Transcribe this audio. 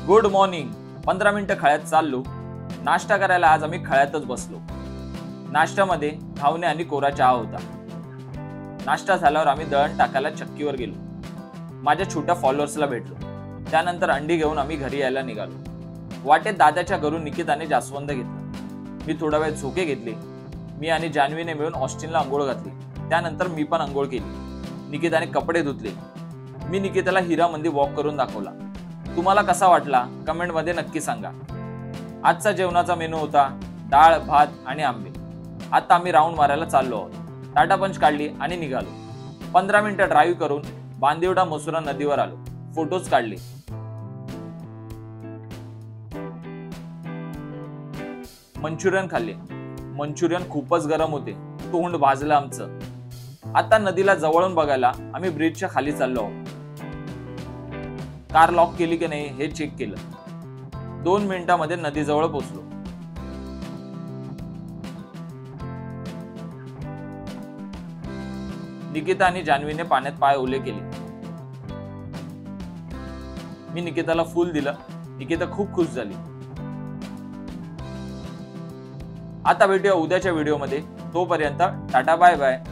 Good morning. 15 मिनिटं खळ्यात चाललो. नाश्ता करायला आज आम्ही खळ्यातच बसलो. नाश्त्यामध्ये घावणे आणि कोरा चहा होता. नाश्ता झाल्यावर आम्ही दळण टाकायला चक्कीवर गेलो. माझ्या छोट्या फॉलोअर्सला भेटलो. त्यानंतर अंडी घेऊन आम्ही घरी यायला निघालो. वाटेत दादाच्या घरून निकिताने जास्वंद घेतला. मी थोडा वेळ झोके घेतले. मी आणि जान्हवीने मिळून ऑस्टिनला अंघोळ घातली. त्यानंतर मी पण अंघोळ केली. निकिताने कपडे धुतले. मी निकिताला हिरामंदी वॉक करून दाखवला. तुम्हाला कसा वाटला कमेंटमध्ये नक्की सांगा. आजचा जेवणाचा मेनू होता डाळ, भात आणि आंबे. आता आम्ही राऊंड मारायला चाललो आहोत. टाटा पंच काढली आणि निघालो. 15 मिनिटं ड्राईव्ह करून बांदिवडा मसुरा नदीवर आलो. फोटोज काढले. मंचुरियन खाल्ले. मंचुरियन खूपच गरम होते. तोंड भाजलं आमचं. आता नदीला जवळून बघायला आम्ही ब्रिजच्या खाली चाललो आहोत. कार लॉक केली की नाही हे चेक केलं. 2 मिनिटांमध्ये नदीजवळ पोहोचलो. निकिता आणि जान्हवीने पाण्यात पाय ओले केले. मी निकिताला फूल दिलं. निकिता खूप खुश झाली. आता भेटूया उद्याच्या व्हिडिओमध्ये. तोपर्यंत टाटा बाय बाय.